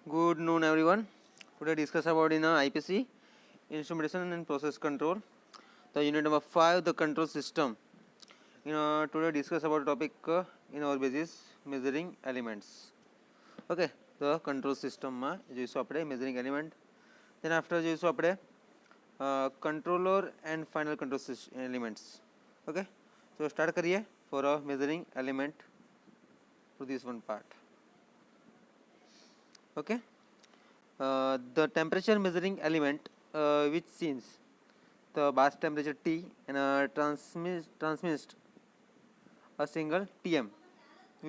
Good noon, everyone. Today discuss about in IPC, instrumentation and process control. The unit number 5, the control system. Today discuss about topic in our basis measuring elements. Okay, the control system માં જોઈશું આપણે measuring element. Then after જોઈશું આપણે controller and final control elements. Okay, so start કરીએ for a measuring element for this one part. Okay. The temperature measuring element which since the bath temperature T and transmits a single Tm.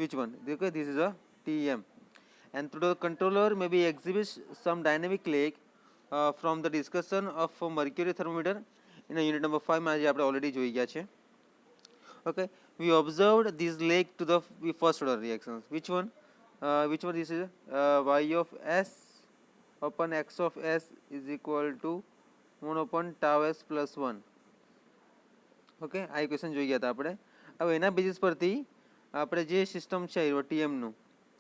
Which one? Okay, this is a Tm. And through the controller maybe exhibits some dynamic lag from the discussion of mercury thermometer in a unit number 5 માં જે આપણે already જોઈ ગયા છે. Okay, we observed this lag to the first order reactions. Which one? This is y of s upon x of s is equal to 1 upon tau s plus 1. Okay, આ equation જોઈ ગયા હતા આપણે. હવે એના બેઝિસ પરથી આપણે જે સિસ્ટમ છે ટીએમનું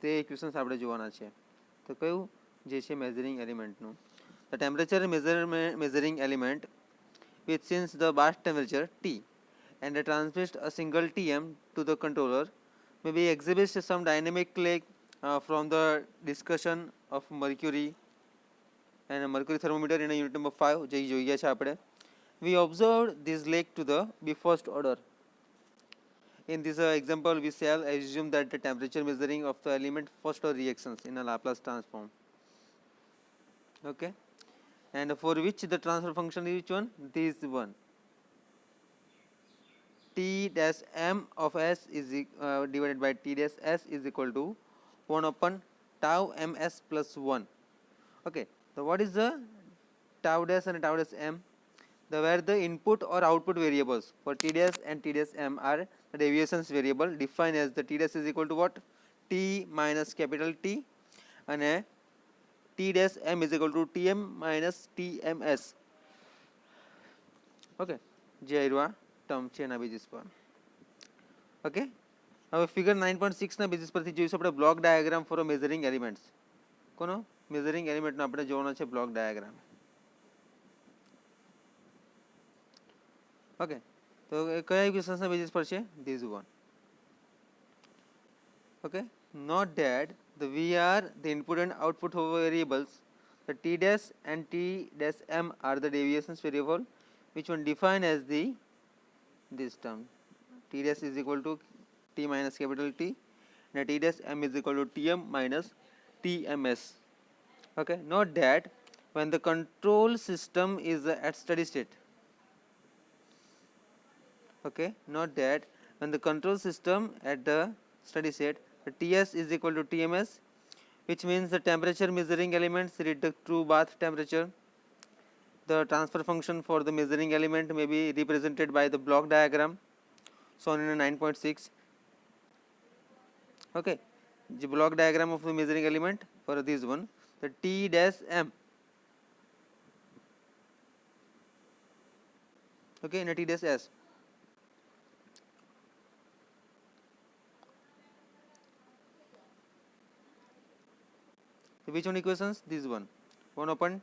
તે ઇક્વેશન્સ આપણે જોવાના છે. તો કયું જે છે મેઝરિંગ એલિમેન્ટનું, the temperature measuring element which senses the bath temperature T and transmits a single Tm to the controller maybe exhibits some dynamic lag from the discussion of mercury and a mercury thermometer in a unit number 5 જે જોઈ ગયા છે આપણે. We observed this lag to the first order. In this example we shall assume that the temperature measuring of the element first order reactions in a Laplace transform. Okay, and for which the transfer function is which one? This one. T dash m of s is divided by T dash s is equal to 1 upon tau ms plus 1. Okay, so what is the tau dash and tau dash m? Where the input or output variables for T dash and T dash m are the deviations variable defined as the T dash is equal to what? T minus capital T and T dash m is equal to Tm minus Tms. Okay, જે આયરું term છે એના basis પર. Okay, હવે figure 9.6 ના basis પરથી જોઈશું આપણે block diagram for measuring elements. કોનો મેઝરિંગ એલિમેન્ટનો આપણે જોવાનો છે બ્લોક ડાયાગ્રામ. ઓકે, તો કયા ઇક્વેશન્સના બેઝિસ પર છે? This one. Okay, note that the VR the input and output variables the T dash and T dash m are the deviations variable which one defined as the this term T dash is equal to T minus capital T and T dash m is equal to Tm minus Tms. Okay, note that when the control system is at steady state, okay, note that when the control system at the steady state the Ts is equal to Tms, which means the temperature measuring elements read the true bath temperature. The transfer function for the measuring element may be represented by the block diagram shown in 9.6. Okay, the block diagram of the measuring element for this one, the T dash m. Okay, and a T dash s. Which one equations? This one, 1 upon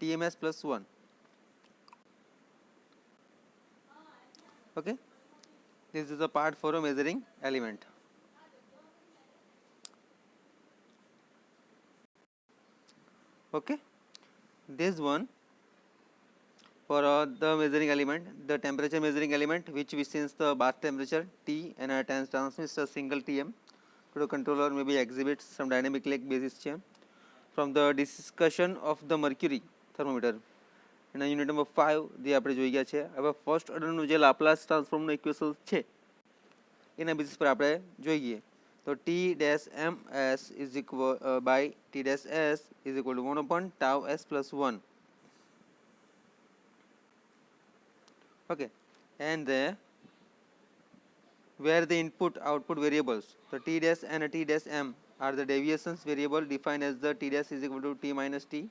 Tms plus 1. Okay, this is the part for a measuring element. Okay, this one for the measuring element, the temperature measuring element which since the bath temperature T and transmits a single Tm to the controller maybe exhibits some dynamic lag basis change from the discussion of the mercury thermometer in unit number 5 જે આપણે જોઈ ગયા છે. હવે first ઓર્ડરનું જે Laplace ટ્રાન્સફોર્મનું equation છે એના બેસિસ પર આપણે જોઈએ તો T dash ms is equal by T dash s is equal to 1 upon tau s plus 1. Okay, and where the input output variables the T dash and a T dash m are the deviations variable defined as the T dash is equal to T minus T,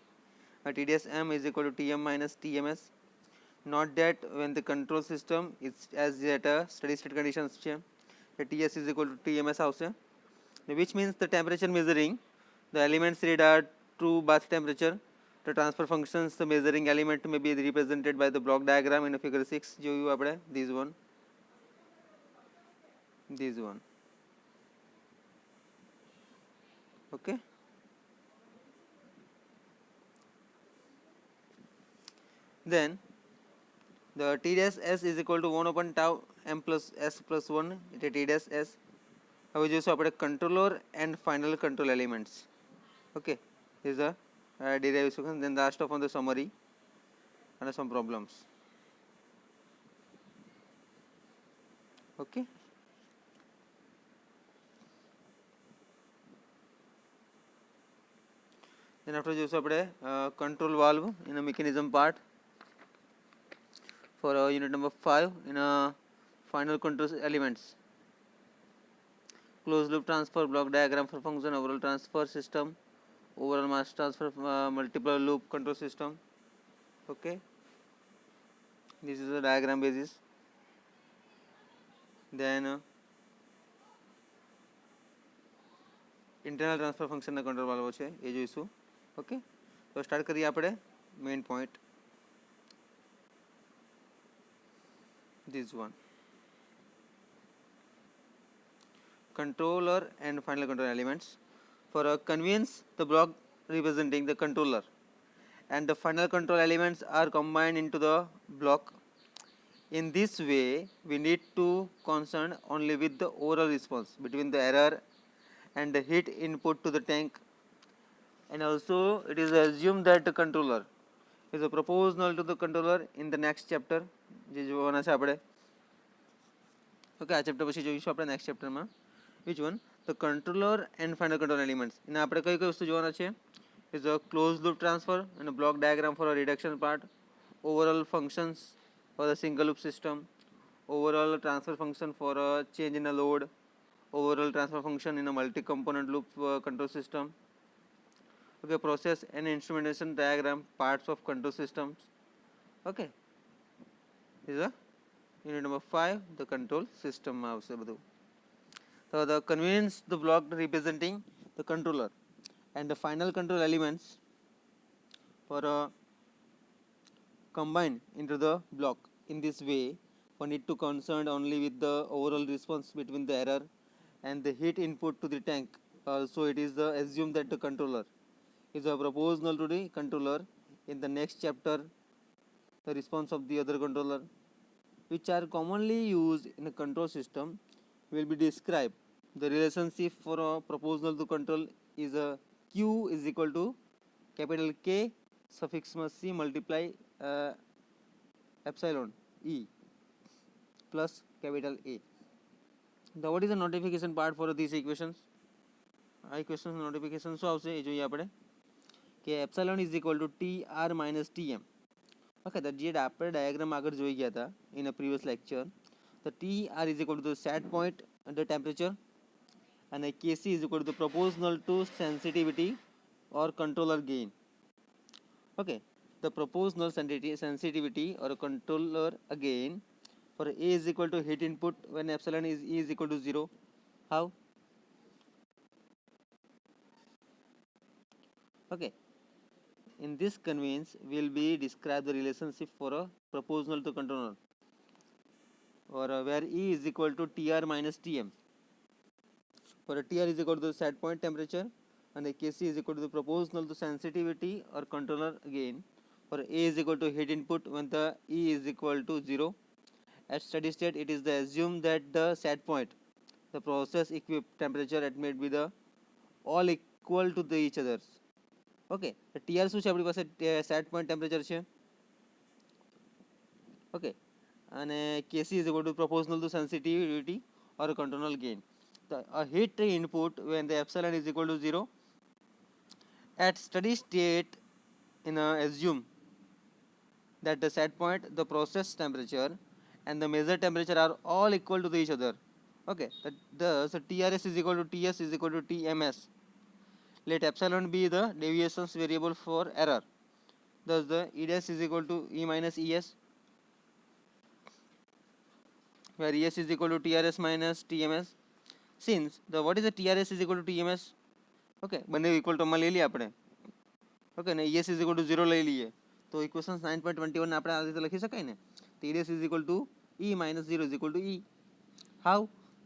T dash m is equal to Tm minus Tms. Note that when the control system is as at a steady state conditions the Ts is equal to Tms આવશે, which means the temperature measuring The elements read are true bath temperature. The transfer functions, the measuring element may be represented by the block diagram in figure 6 જોયું આપણે this one okay. Then the T dash S is equal to 1 upon tau m plus S plus 1 એટલે T dash S. હવે જોઈશું આપણે controller and final control elements. Okay, this is the derivation. Then the last of on the summary and some problems. Okay. Then after જોઈશું આપણે control valve in a mechanism part for unit number 5 in a final control elements. Closed loop transfer, block diagram for function, overall transfer system, overall mass transfer, multiple loop control system. Okay, this is the diagram basis. Then internal transfer function ના control valve છે એ જોઈશું. Okay, તો start કરીએ આપણે main point. This one, controller and final control elements. For a convenience, the block representing the controller and the final control elements are combined into the block. In this way, we need to concern only with the overall response between the error and the heat input to the tank, and also it is assumed that the controller is a proportional to the controller in the next chapter જે જોવાના છે આપણે. Okay, આ chapter પછી જોઈશું આપણે next ચેપ્ટરમાં. which one? The controller and final control elements. એના આપણે કઈ કઈ વસ્તુ જોવાના છે? is a closed loop transfer and a block diagram for a reduction part, overall functions for the single loop system, overall transfer function for a change in a load, overall transfer function in a multi component loop control system. Okay, process and instrumentation diagram, parts of control systems. Okay, this is a unit number 5, the control system આવશે બધું. So the convenience, the block representing the controller and the final control elements for combined into the block. In this way, one need to concern only with the overall response between the error and the heat input to the tank. So it is assumed that the controller is proportional to the controller. In the next chapter, the response of the other controller, which are commonly used in a control system, will be described. The relationship for a proportional to control is a Q is equal to capital K suffix C multiply epsilon E plus capital A. Now what is the notification part for these equations? Equations notification શું આવશે એ જોઈએ આપણે કે epsilon is equal to TR minus TM. Okay, that જે આપણે diagram આગળ જોઈ ગયા હતા in a previous lecture, the TR is equal to the set point under temperature and a Kc is equal to the proportional to sensitivity or controller gain. Okay, the proportional sensitivity or controller gain for A is equal to heat input when epsilon is E is equal to 0. How? Okay, in this convenience will be describe the relationship for a proportional to controller or where E is equal to TR minus TM. For a TR is equal to the set point temperature and a Kc is equal to the proportional to sensitivity or controller gain. For A is equal to heat input when the E is equal to 0. At steady state, it is the assumed that the set point, the process temperature at may be the all equal to the each others. Okay, the TR શું છે આપણી પાસે set point temperature છે. Okay, and Kc is equal to proportional to sensitivity or controller gain. A heat input when the epsilon is equal to 0. At steady state, assume that the set point, the process temperature and the measured temperature are all equal to each other. Okay, thus TRS is equal to TS is equal to TMS. Let epsilon be the deviations variable for error. Thus the E dash is equal to E minus ES, where ES is equal to TRS minus TMS. Since the what is the TRS is equal to TMS? Okay, બંને equal ટર્મમાં લઈ લઈએ આપણે. Okay, ને ES is equal to 0 લઈ લઈએ તો equation 9.21 આપણે આ રીતે લખી શકાય ને. TDS is equal to E minus 0 is equal to E. How?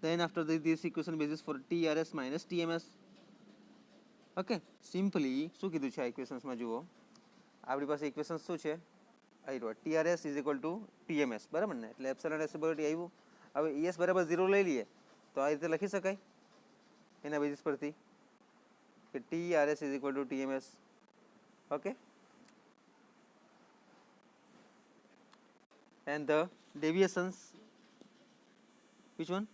Then after this equation basis for TRS minus TMS. Okay, simply શું કીધું છે આ ઇક્વેશન્સમાં જુઓ. આપણી પાસે ઇક્વેશન્સ શું છે, આવી રહ્યો TRS is equal to TMS, બરાબર ને. એટલે એપ્સિલોન એસેબિલિટી આવ્યું. હવે ES બરાબર 0 લઈ લઈએ તો આ રીતે લખી શકાય એના બેઝિસ પરથી કે TRS is equal to TMS. Okay, and the deviations, which one?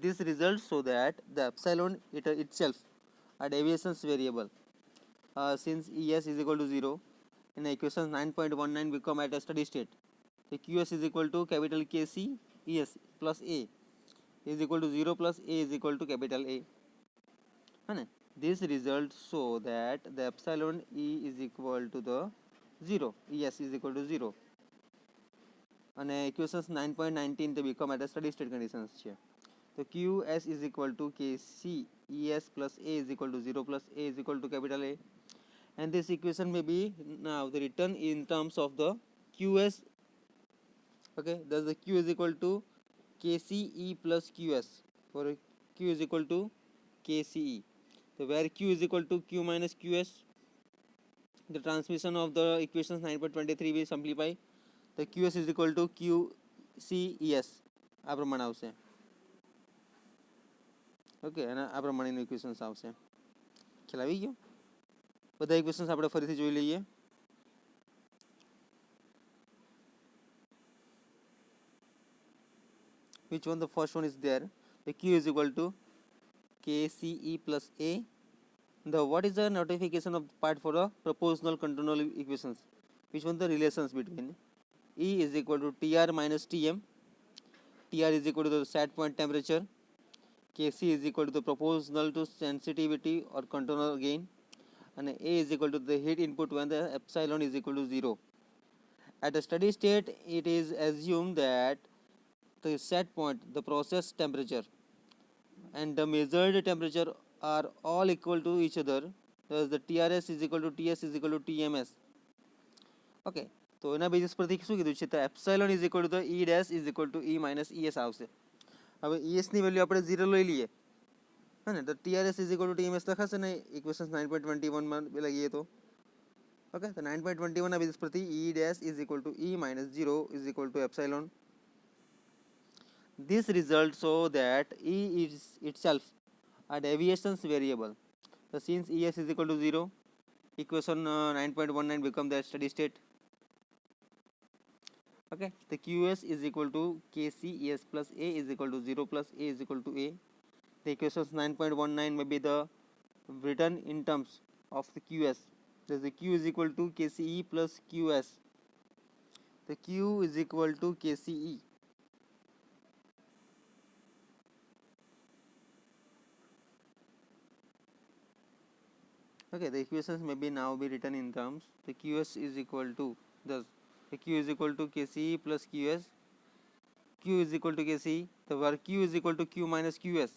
This results so that the epsilon itself a deviations variable, since ES is equal to 0 in the equation 9.19 become at a steady state. The QS is equal to capital KC ES plus A is equal to 0 plus A is equal to capital A. This results so that the epsilon E is equal to the 0, ES is equal to 0. અને equations 9.19 તે become at steady state conditions છે. તો QS is equal to KC ES plus A is equal to 0 plus A is equal to capital A. And this equation may be now the written in terms of the QS. Okay, thus the Q is equal to KCE plus QS, for Q is equal to KCE. So where Q is equal to Q minus QS, the transmission of the equations 9.23 will simplify. The QS is equal to QCES આ પ્રમાણે આવશે. Okay, અને આ પ્રમાણેનું equations આવશે. ખ્યાલ આવી ગયો? બધા ઇક્વેશન્સ આપણે ફરીથી જોઈ લઈએ. Which one? The first one is there. The Q is equal to KCE plus A. The what is the notification of part for the proportional control equations? Which one? The relations between E is equal to TR minus TM. TR is equal to the set point temperature. Kc is equal to the proportional to sensitivity or control gain. And A is equal to the heat input when the epsilon is equal to 0. At a steady state, it is assumed that the set point, the process temperature, and the measured temperature are all equal to each other. Thus the TRS is equal to TS is equal to TMS. Okay, તો એના basis પરથી શું કીધું છે, તો epsilon is equal to the E dash is equal to E minus ES આવશે. હવે ESની value આપણે 0 લઈ લઈએ, હા ને. તો TRS is equal to TMS લખાશે ને ઇક્વેશન 9.21માં લઈએ તો. ઓકે, તો 9.21ના બેઝિસ પરથી E dash is equal to E minus 0 is equal to epsilon. This results so that E is itself a deviations variable. So since ES is equal to 0, equation 9.19 become the steady state. Okay, the QS is equal to KC ES plus A is equal to 0 plus A is equal to A. The equations 9.19 may be the written in terms of the QS. Thus the Q is equal to KCE plus QS. The Q is equal to KCE. Okay, the equations may be now be written in terms. The QS is equal to, thus the Q is equal to KCE plus QS. Q is equal to KCE. The where Q is equal to Q minus QS.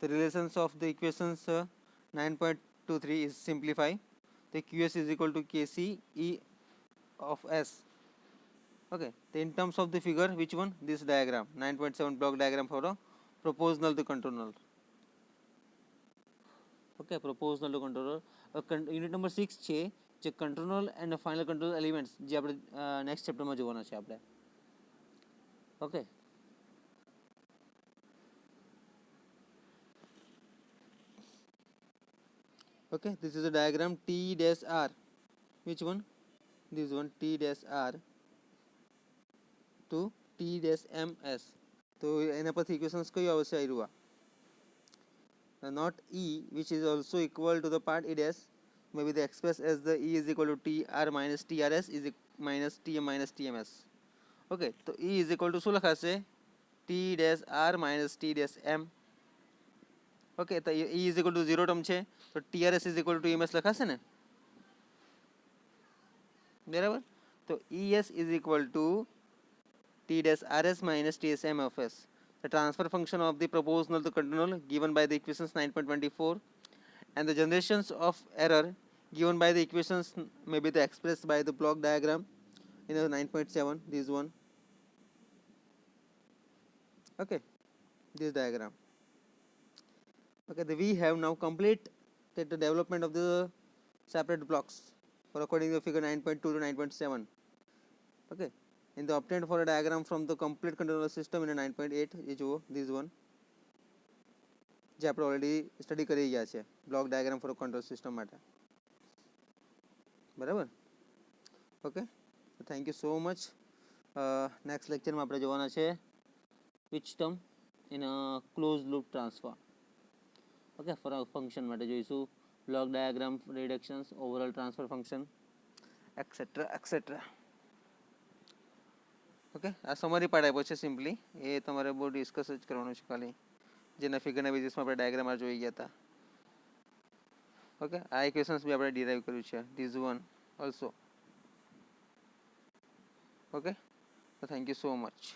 The relations of the equations 9.23 is simplify. The QS is equal to KCE of S. Okay, the in terms of the figure, which one? This diagram, 9.7 block diagram for a proportional to controller. Okay, proportional to controller. Unit number 6 છે, જે control and final control elements, જે આપણે next ચેપ્ટરમાં જોવાના છે આપણે. Okay, okay, this is a diagram T dash R. Which one? This one, T dash R to T dash MS. તો એના પરથી ઇક્વેશન્સ કયું આવશે? આયરુઆ not E, which is also equal to the part E dash, may be the expressed as the E is equal to TR minus TRS is minus TM minus TMS. Okay, તો E is equal to શું લખાશે? T dash R minus T dash M. Okay, તો E is equal to 0 term છે, તો TRS is equal to EMS લખાશે ને, બરાબર. તો ES is equal to T dash RS minus TSM of S. The transfer function of the proportional to control given by the equations 9.24, and the generations of error given by the equations may be expressed by the block diagram in the 9.7, this one. Okay, this diagram. Okay, we have now completed the development of the separate blocks for according to figure 9.2 to 9.7. Okay, in the obtained for a diagram from the complete controller system in a 9.8 એ જુઓ this one જે આપણે already study કરી ગયા છે block diagram for control system માટે બરાબર okay thank you so much next લેક્ચરમાં આપણે જોવાના છે which term in a closed loop transfer. Okay for function માટે જોઈશું block diagram reductions overall transfer function etcetera etcetera. Okay આ સમરી પાર્ટ આપ્યો છે સિમ્પલી એ તમારે બહુ ડિસ્કસ જ કરવાનું છે ખાલી જેના ફિગરના બેઝિસમાં આપણે ડાયાગ્રામ જોઈ ગયા હતા. ઓકે આ ઇક્વેશન્સ બી આપણે ડિરાઈવ કર્યું છે this one also. Okay thank you so much.